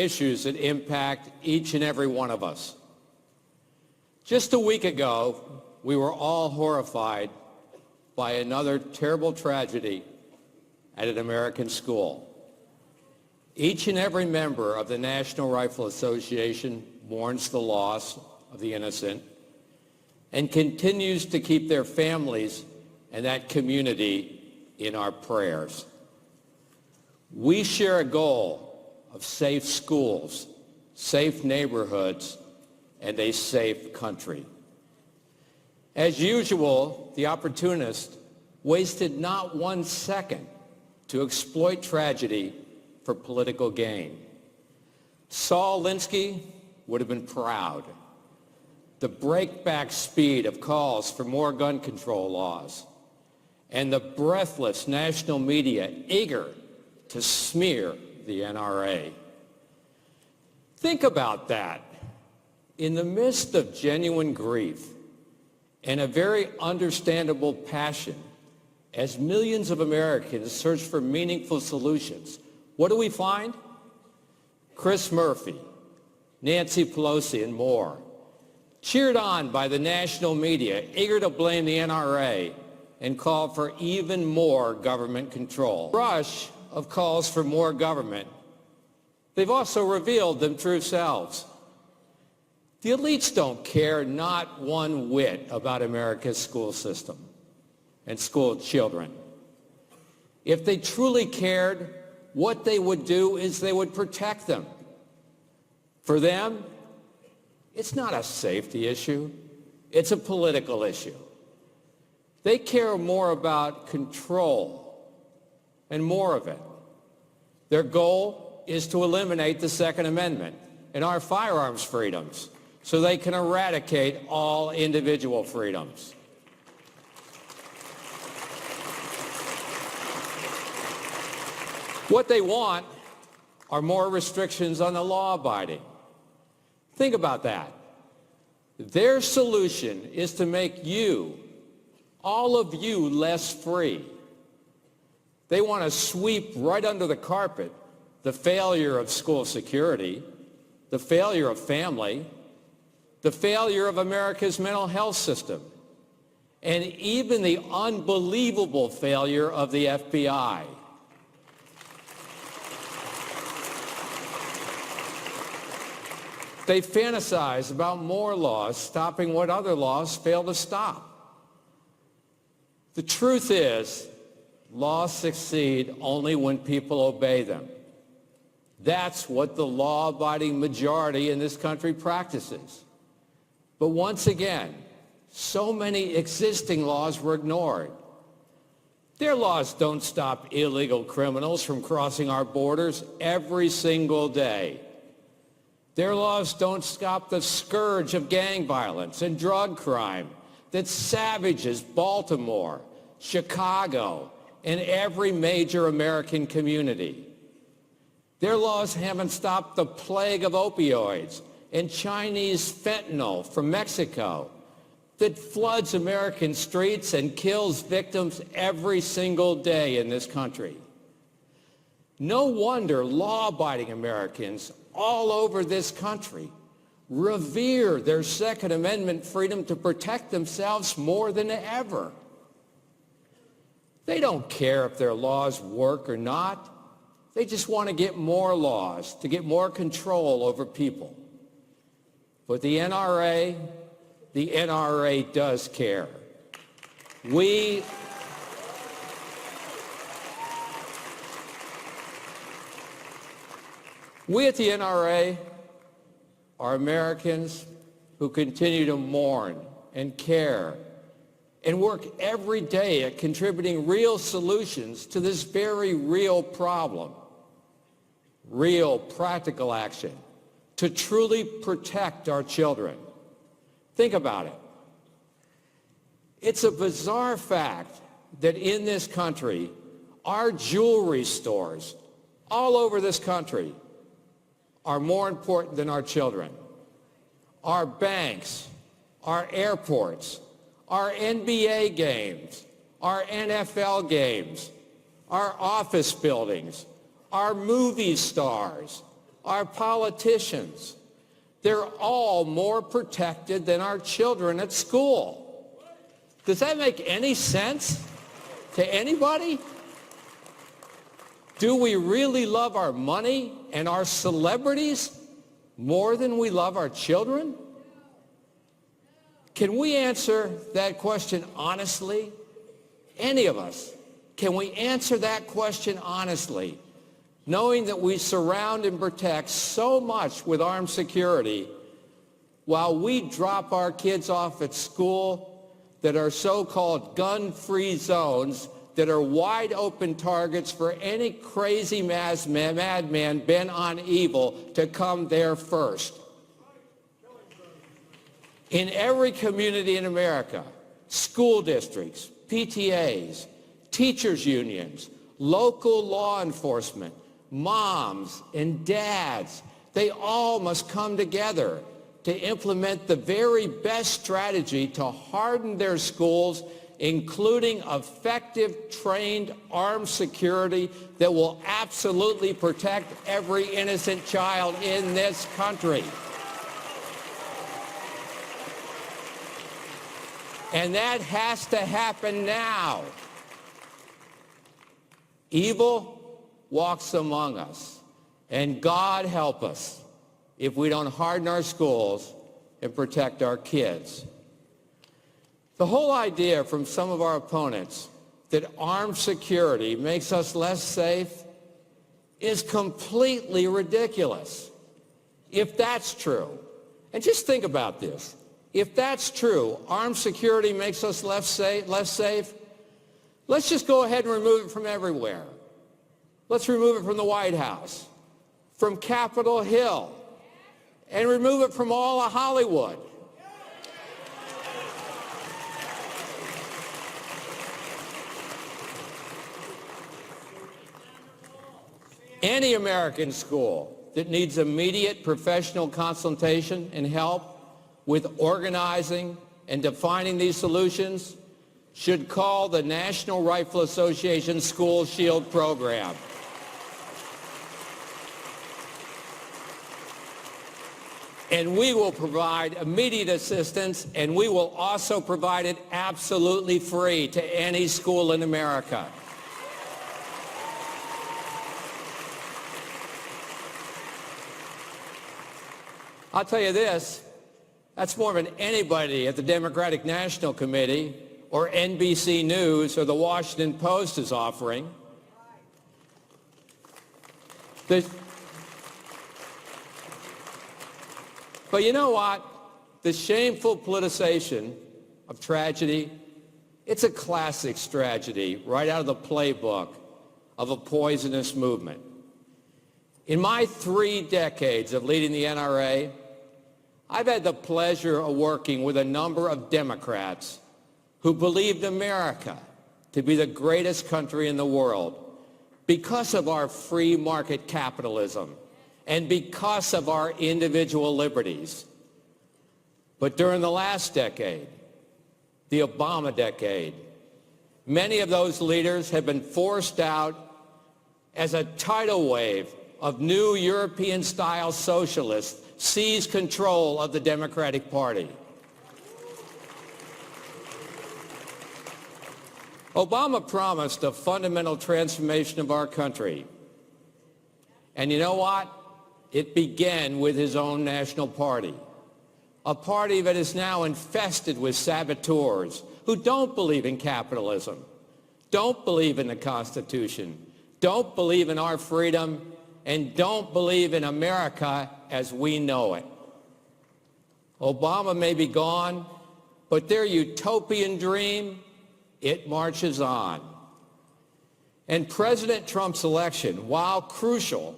issues that impact each and every one of us. Just a week ago, we were all horrified by another terrible tragedy at an American school. Each and every member of the National Rifle Association mourns the loss of the innocent and continues to keep their families and that community in our prayers. We share a goal of safe schools, safe neighborhoods, and a safe country. As usual, the opportunist wasted not 1 second to exploit tragedy for political gain. Saul Alinsky would have been proud. The breakback speed of calls for more gun control laws and the breathless national media eager to smear the NRA. Think about that. In the midst of genuine grief and a very understandable passion, as millions of Americans search for meaningful solutions, what do we find? Chris Murphy, Nancy Pelosi, and more, cheered on by the national media, eager to blame the NRA and call for even more government control. Rush of calls for more government, they've also revealed them true selves. The elites don't care not one whit about America's school system and school children. If they truly cared, what they would do is they would protect them. For them, it's not a safety issue. It's a political issue. They care more about control and more of it. Their goal is to eliminate the Second Amendment and our firearms freedoms so they can eradicate all individual freedoms. What they want are more restrictions on the law-abiding. Think about that. Their solution is to make you, all of you, less free. They want to sweep right under the carpet the failure of school security, the failure of family, the failure of America's mental health system, and even the unbelievable failure of the FBI. They fantasize about more laws stopping what other laws fail to stop. The truth is, laws succeed only when people obey them. That's what the law-abiding majority in this country practices. But once again, so many existing laws were ignored. Their laws don't stop illegal criminals from crossing our borders every single day. Their laws don't stop the scourge of gang violence and drug crime that savages Baltimore, Chicago, and every major American community. Their laws haven't stopped the plague of opioids and Chinese fentanyl from Mexico that floods American streets and kills victims every single day in this country. No wonder law-abiding Americans all over this country revere their Second Amendment freedom to protect themselves more than ever. They don't care if their laws work or not. They just want to get more laws, to get more control over people. But the NRA does care. We at the NRA are Americans who continue to mourn and care and work every day at contributing real solutions to this very real problem. Real practical action to truly protect our children. Think about it. It's a bizarre fact that in this country, our jewelry stores all over this country are more important than our children. Our banks, our airports, our NBA games, our NFL games, our office buildings, our movie stars, our politicians. They're all more protected than our children at school. Does that make any sense to anybody? Do we really love our money and our celebrities more than we love our children? Can we answer that question honestly? Any of us. Can we answer that question honestly, knowing that we surround and protect so much with armed security while we drop our kids off at school that are so-called gun-free zones that are wide open targets for any crazy madman bent on evil to come there first? In every community in America, school districts, PTAs, teachers' unions, local law enforcement, moms and dads, they all must come together to implement the very best strategy to harden their schools, including effective, trained, armed security that will absolutely protect every innocent child in this country. And that has to happen now. Evil walks among us, and God help us if we don't harden our schools and protect our kids. The whole idea from some of our opponents that armed security makes us less safe is completely ridiculous. If that's true, and just think about this, if that's true, armed security makes us less safe, let's just go ahead and remove it from everywhere. Let's remove it from the White House, from Capitol Hill, and remove it from all of Hollywood. Any American school that needs immediate professional consultation and help with organizing and defining these solutions should call the National Rifle Association School Shield Program. And we will provide immediate assistance, and we will also provide it absolutely free to any school in America. I'll tell you this, that's more than anybody at the Democratic National Committee or NBC News or the Washington Post is offering. But you know what? The shameful politicization of tragedy, it's a classic tragedy right out of the playbook of a poisonous movement. In my 3 decades of leading the NRA, I've had the pleasure of working with a number of Democrats who believed America to be the greatest country in the world because of our free market capitalism and because of our individual liberties. But during the last decade, the Obama decade, many of those leaders have been forced out as a tidal wave of new European-style socialists seize control of the Democratic Party. Obama promised a fundamental transformation of our country. And you know what? It began with his own national party, a party that is now infested with saboteurs who don't believe in capitalism, don't believe in the Constitution, don't believe in our freedom, and don't believe in America as we know it. Obama may be gone, but their utopian dream, it marches on. And President Trump's election, while crucial,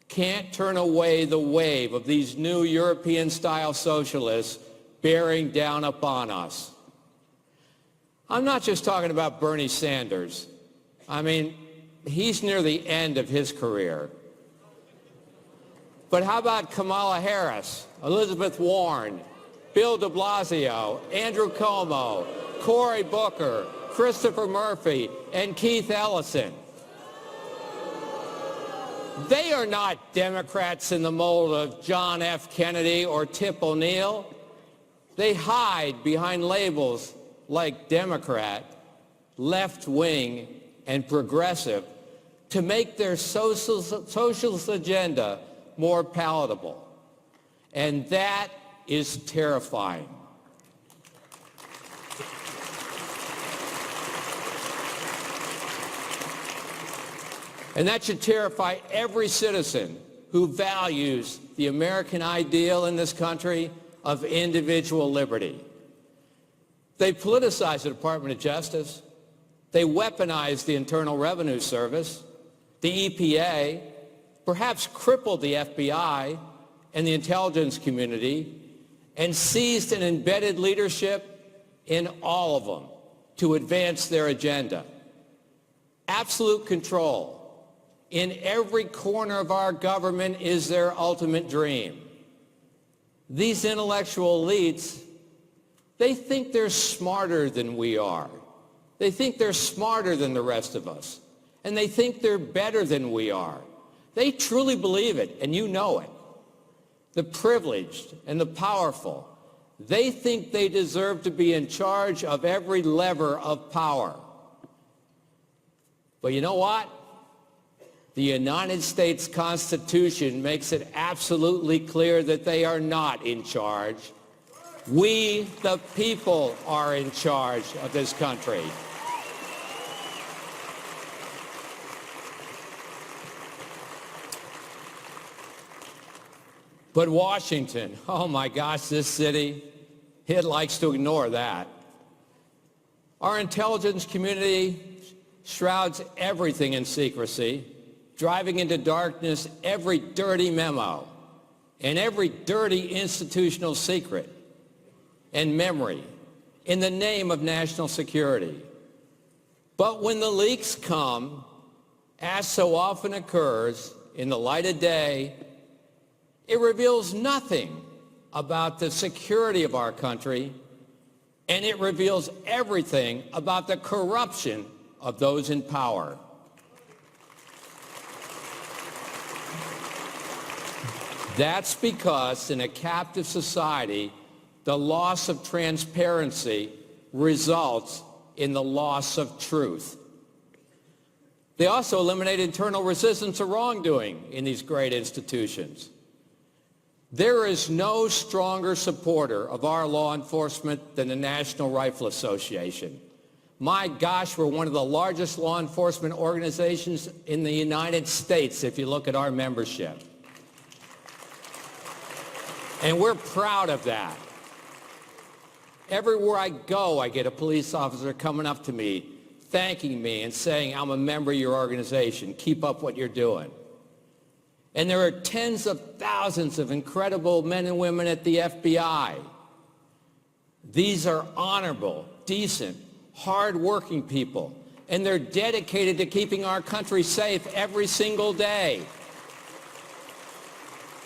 can't turn away the wave of these new European-style socialists bearing down upon us. I'm not just talking about Bernie Sanders. I mean, he's near the end of his career. But how about Kamala Harris, Elizabeth Warren, Bill de Blasio, Andrew Cuomo, Cory Booker, Christopher Murphy, and Keith Ellison? They are not Democrats in the mold of John F. Kennedy or Tip O'Neill. They hide behind labels like Democrat, left-wing, and progressive to make their socialist agenda more palatable. And that is terrifying. And that should terrify every citizen who values the American ideal in this country of individual liberty. They politicize the Department of Justice. They weaponize the Internal Revenue Service, the EPA, perhaps crippled the FBI and the intelligence community, and seized and embedded leadership in all of them to advance their agenda. Absolute control in every corner of our government is their ultimate dream. These intellectual elites, they think they're smarter than we are. They think they're smarter than the rest of us. And they think they're better than we are. They truly believe it, and you know it. The privileged and the powerful, they think they deserve to be in charge of every lever of power. But you know what? The United States Constitution makes it absolutely clear that they are not in charge. We, the people, are in charge of this country. But Washington, oh my gosh, this city, it likes to ignore that. Our intelligence community shrouds everything in secrecy, driving into darkness every dirty memo and every dirty institutional secret and memory in the name of national security. But when the leaks come, as so often occurs in the light of day, it reveals nothing about the security of our country, and it reveals everything about the corruption of those in power. That's because in a captive society, the loss of transparency results in the loss of truth. They also eliminate internal resistance to wrongdoing in these great institutions. There is no stronger supporter of our law enforcement than the National Rifle Association. My gosh, we're one of the largest law enforcement organizations in the United States if you look at our membership. And we're proud of that. Everywhere I go, I get a police officer coming up to me, thanking me and saying, I'm a member of your organization. Keep up what you're doing. And there are tens of thousands of incredible men and women at the FBI. These are honorable, decent, hard-working people, and they're dedicated to keeping our country safe every single day.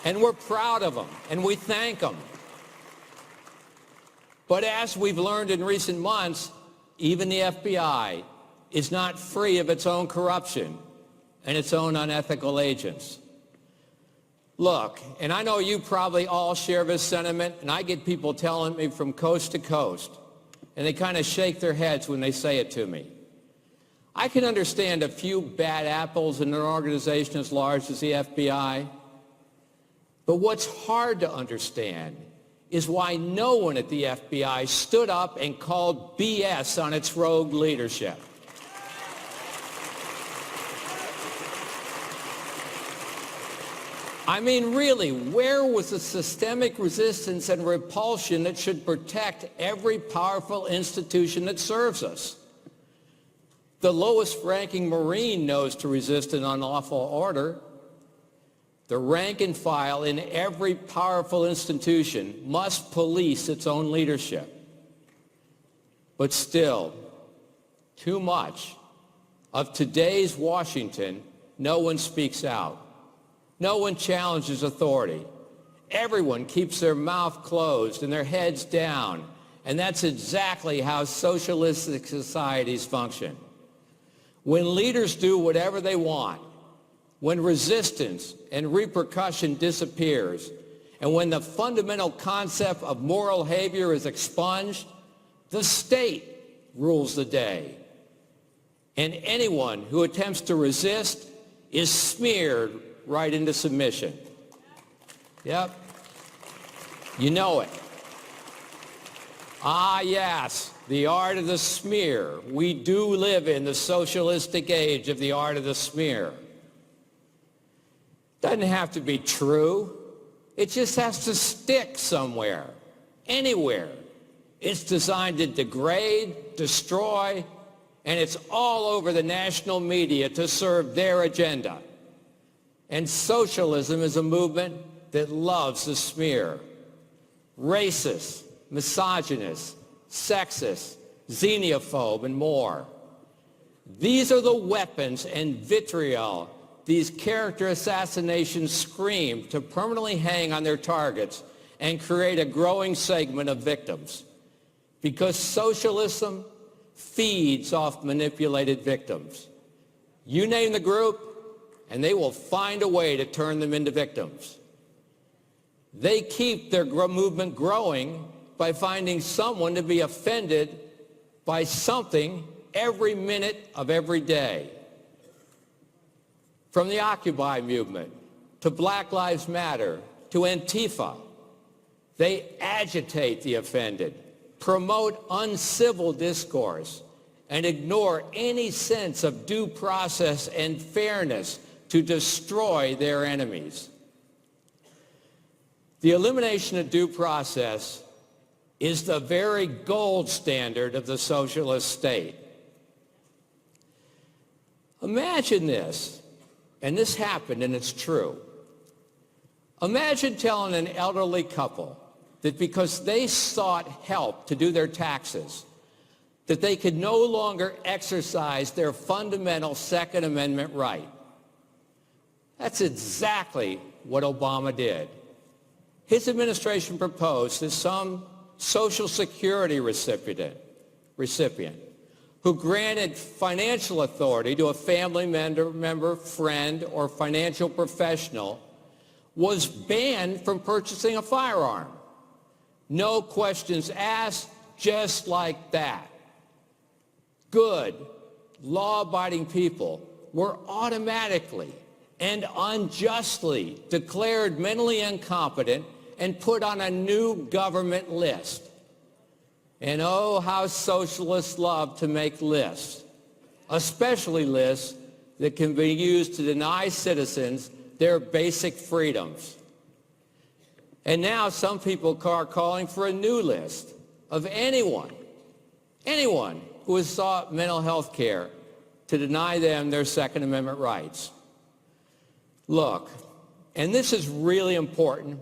And we're proud of them, and we thank them. But as we've learned in recent months, even the FBI is not free of its own corruption and its own unethical agents. Look, and I know you probably all share this sentiment, and I get people telling me from coast to coast, and they kind of shake their heads when they say it to me. I can understand a few bad apples in an organization as large as the FBI, but what's hard to understand is why no one at the FBI stood up and called BS on its rogue leadership. I mean, really, where was the systemic resistance and repulsion that should protect every powerful institution that serves us? The lowest-ranking Marine knows to resist an unlawful order. The rank and file in every powerful institution must police its own leadership. But still, too much of today's Washington, no one speaks out. No one challenges authority. Everyone keeps their mouth closed and their heads down. And that's exactly how socialistic societies function. When leaders do whatever they want, when resistance and repercussion disappears, and when the fundamental concept of moral behavior is expunged, the state rules the day. And anyone who attempts to resist is smeared right into submission. Yep. You know it. Ah, yes, the art of the smear. We do live in the socialistic age of the art of the smear. Doesn't have to be true. It just has to stick somewhere, anywhere. It's designed to degrade, destroy, and it's all over the national media to serve their agenda. And socialism is a movement that loves the smear. Racist, misogynist, sexist, xenophobe, and more. These are the weapons and vitriol these character assassinations scream to permanently hang on their targets and create a growing segment of victims. Because socialism feeds off manipulated victims. You name the group, and they will find a way to turn them into victims. They keep their movement growing by finding someone to be offended by something every minute of every day. From the Occupy movement to Black Lives Matter to Antifa, they agitate the offended, promote uncivil discourse, and ignore any sense of due process and fairness to destroy their enemies. The elimination of due process is the very gold standard of the socialist state. Imagine this, and this happened and it's true. Imagine telling an elderly couple that because they sought help to do their taxes, that they could no longer exercise their fundamental Second Amendment right. That's exactly what Obama did. His administration proposed that some Social Security recipient who granted financial authority to a family member, friend, or financial professional was banned from purchasing a firearm. No questions asked, just like that. Good, law-abiding people were automatically and unjustly declared mentally incompetent and put on a new government list. And oh, how socialists love to make lists, especially lists that can be used to deny citizens their basic freedoms. And now some people are calling for a new list of anyone who has sought mental health care to deny them their Second Amendment rights. Look, and this is really important,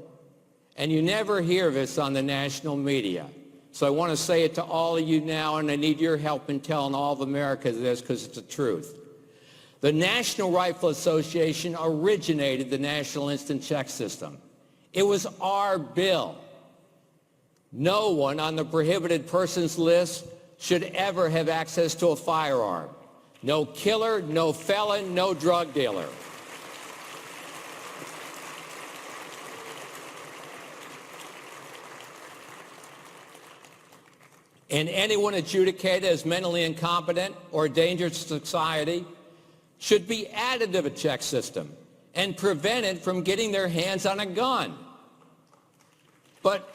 and you never hear this on the national media. So I want to say it to all of you now, and I need your help in telling all of America this because it's the truth. The National Rifle Association originated the National Instant Check System. It was our bill. No one on the prohibited persons list should ever have access to a firearm. No killer, no felon, no drug dealer. And anyone adjudicated as mentally incompetent or dangerous to society should be added to the check system and prevented from getting their hands on a gun. But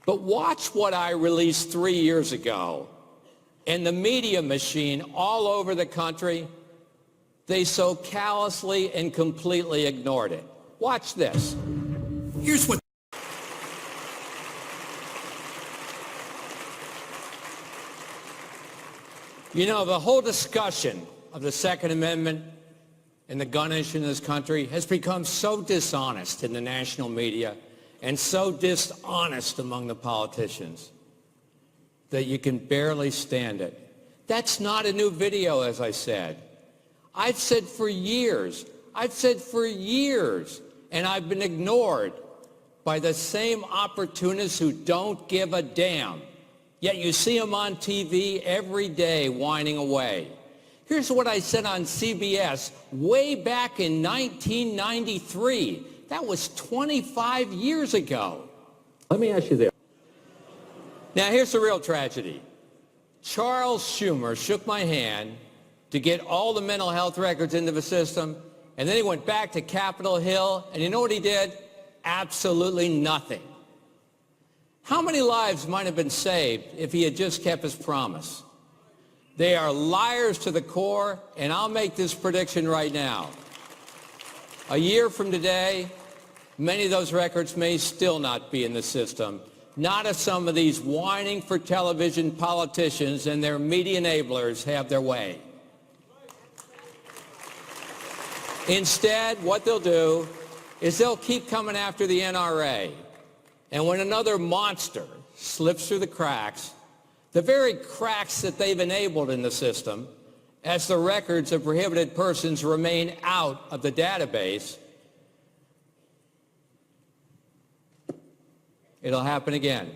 watch what I released 3 years ago. And the media machine all over the country, they so callously and completely ignored it. Watch this. Here's what you know, the whole discussion of the Second Amendment and the gun issue in this country has become so dishonest in the national media and so dishonest among the politicians that you can barely stand it. That's not a new video, as I said. I've said for years, and I've been ignored by the same opportunists who don't give a damn. Yet you see them on TV every day whining away. Here's what I said on CBS way back in 1993. That was 25 years ago. Let me ask you this. Now, here's the real tragedy. Charles Schumer shook my hand to get all the mental health records into the system, and then he went back to Capitol Hill, and you know what he did? Absolutely nothing. How many lives might have been saved if he had just kept his promise? They are liars to the core, and I'll make this prediction right now. A year from today, many of those records may still not be in the system, not if some of these whining for television politicians and their media enablers have their way. Instead, what they'll do is they'll keep coming after the NRA. And when another monster slips through the cracks, the very cracks that they've enabled in the system, as the records of prohibited persons remain out of the database, it'll happen again.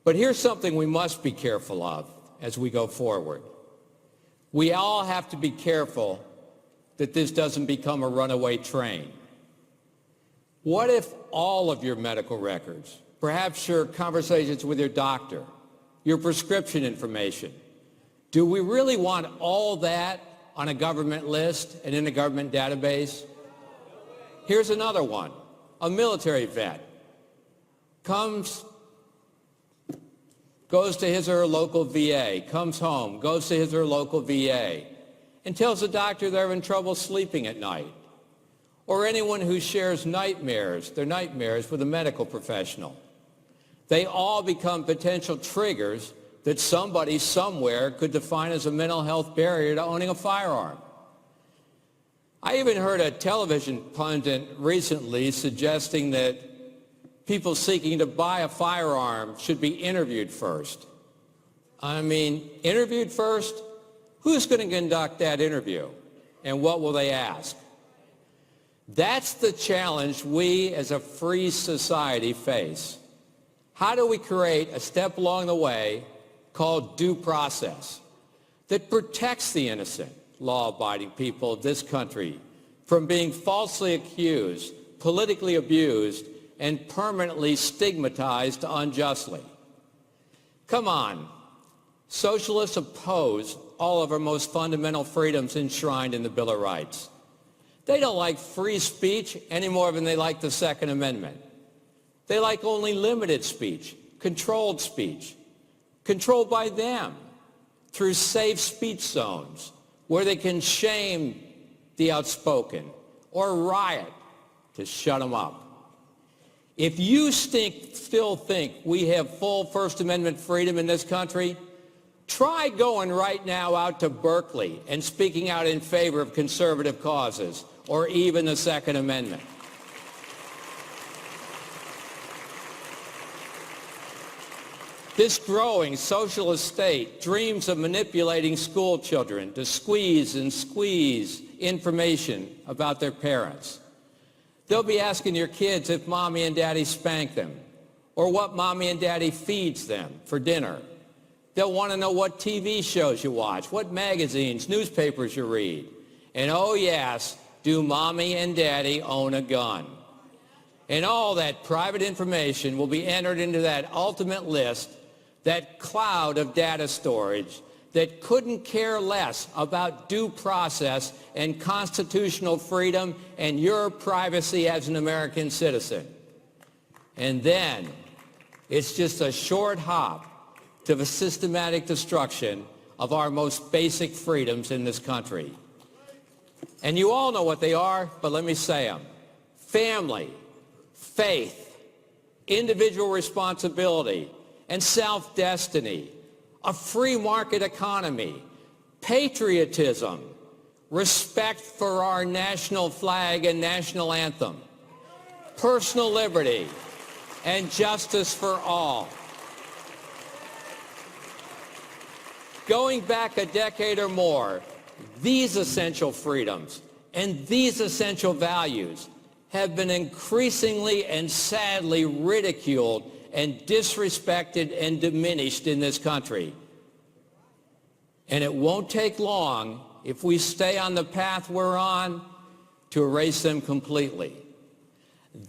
But here's something we must be careful of as we go forward. We all have to be careful that this doesn't become a runaway train. What if all of your medical records, perhaps your conversations with your doctor, your prescription information, do we really want all that on a government list and in a government database? Here's another one. A military vet goes to his or her local VA, comes home, goes to his or her local VA, and tells the doctor they're having trouble sleeping at night. Or anyone who shares their nightmares with a medical professional. They all become potential triggers that somebody somewhere could define as a mental health barrier to owning a firearm. I even heard a television pundit recently suggesting that people seeking to buy a firearm should be interviewed first. I mean, interviewed first? Who's going to conduct that interview? And what will they ask? That's the challenge we as a free society face. How do we create a step along the way called due process that protects the innocent, law-abiding people of this country from being falsely accused, politically abused, and permanently stigmatized unjustly? Come on. Socialists oppose all of our most fundamental freedoms enshrined in the Bill of Rights. They don't like free speech any more than they like the Second Amendment. They like only limited speech, controlled by them through safe speech zones where they can shame the outspoken or riot to shut them up. If you still think we have full First Amendment freedom in this country, try going right now out to Berkeley and speaking out in favor of conservative causes or even the Second Amendment. This growing socialist state dreams of manipulating school children to squeeze information about their parents. They'll be asking your kids if mommy and daddy spank them or what mommy and daddy feeds them for dinner. They'll want to know what TV shows you watch, what magazines, newspapers you read. And oh yes, do mommy and daddy own a gun? And all that private information will be entered into that ultimate list, that cloud of data storage that couldn't care less about due process and constitutional freedom and your privacy as an American citizen. And then it's just a short hop to the systematic destruction of our most basic freedoms in this country. And you all know what they are, but let me say them. Family, faith, individual responsibility, and self-destiny, a free market economy, patriotism, respect for our national flag and national anthem, personal liberty, and justice for all. Going back a decade or more, these essential freedoms and these essential values have been increasingly and sadly ridiculed and disrespected and diminished in this country. And it won't take long, if we stay on the path we're on, to erase them completely.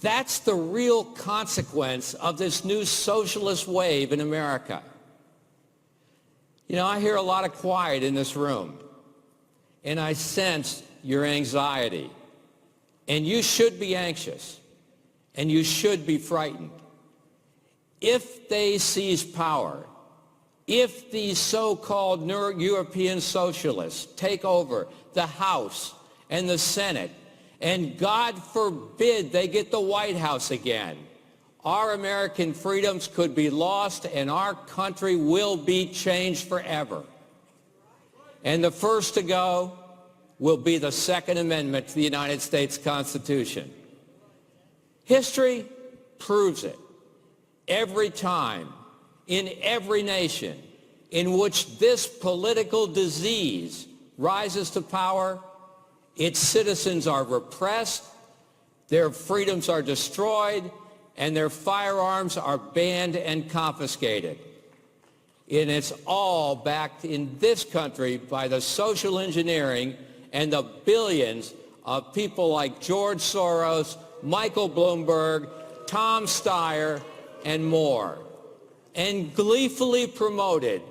That's the real consequence of this new socialist wave in America. You know, I hear a lot of quiet in this room, and I sense your anxiety. And you should be anxious, and you should be frightened. If they seize power, if these so-called European socialists take over the House and the Senate, and God forbid they get the White House again, our American freedoms could be lost and our country will be changed forever. And the first to go will be the Second Amendment to the United States Constitution. History proves it. Every time, in every nation in which this political disease rises to power, its citizens are repressed, their freedoms are destroyed, and their firearms are banned and confiscated. And it's all backed in this country by the social engineering and the billions of people like George Soros, Michael Bloomberg, Tom Steyer, and more, and gleefully promoted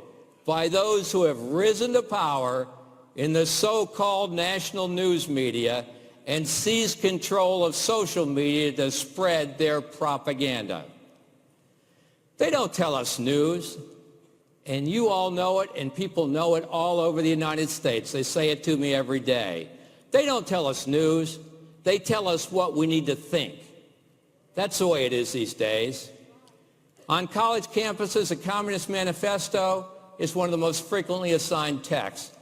by those who have risen to power in the so-called national news media and seized control of social media to spread their propaganda. They don't tell us news, and you all know it, and people know it all over the United States. They say it to me every day. They don't tell us news. They tell us what we need to think. That's the way it is these days. On college campuses, the Communist Manifesto is one of the most frequently assigned texts.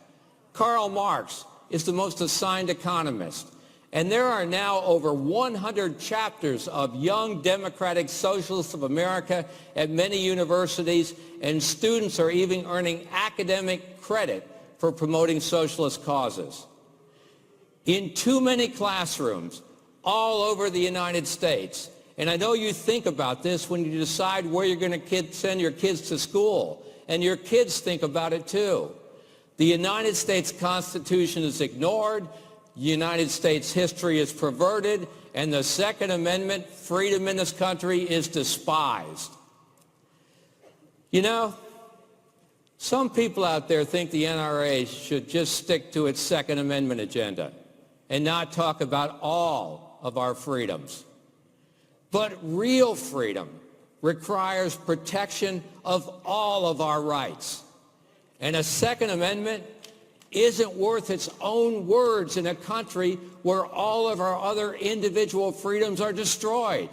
Karl Marx is the most assigned economist. And there are now over 100 chapters of Young Democratic Socialists of America at many universities, and students are even earning academic credit for promoting socialist causes. In too many classrooms all over the United States, and I know you think about this when you decide where you're going to send your kids to school, and your kids think about it too. The United States Constitution is ignored, United States history is perverted, and the Second Amendment, freedom in this country, is despised. You know, some people out there think the NRA should just stick to its Second Amendment agenda and not talk about all of our freedoms. But real freedom requires protection of all of our rights. And a Second Amendment isn't worth its own words in a country where all of our other individual freedoms are destroyed.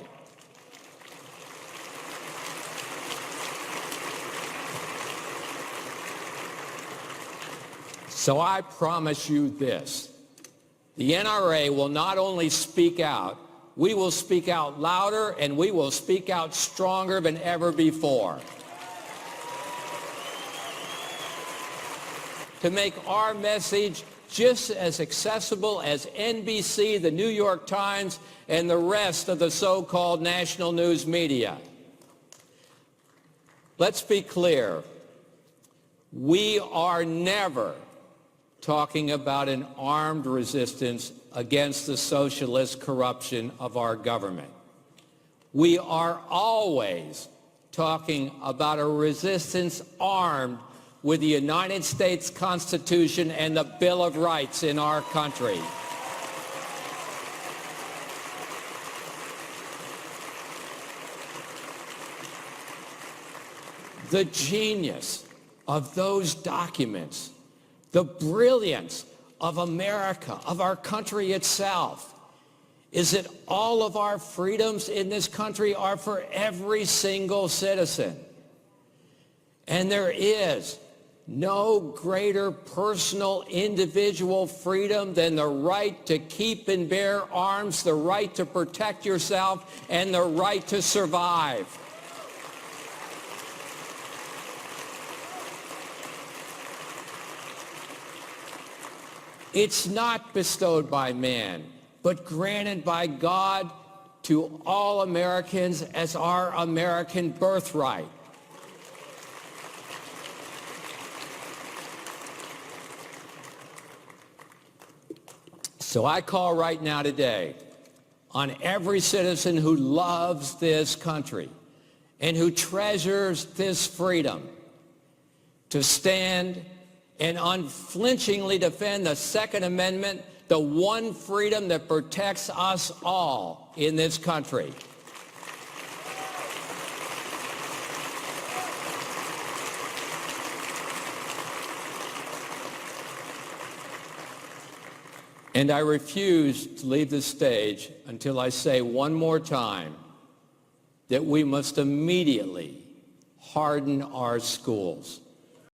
So I promise you this. The NRA will not only speak out, we will speak out louder, and we will speak out stronger than ever before. To make our message just as accessible as NBC, the New York Times, and the rest of the so-called national news media. Let's be clear. We are never talking about an armed resistance against the socialist corruption of our government. We are always talking about a resistance armed with the United States Constitution and the Bill of Rights in our country. The genius of those documents, the brilliance of America, of our country itself, is that all of our freedoms in this country are for every single citizen. And there is no greater personal individual freedom than the right to keep and bear arms, the right to protect yourself, and the right to survive. It's not bestowed by man, but granted by God to all Americans as our American birthright. So I call right now today on every citizen who loves this country and who treasures this freedom to stand and unflinchingly defend the Second Amendment, the one freedom that protects us all in this country. And I refuse to leave the stage until I say one more time that we must immediately harden our schools.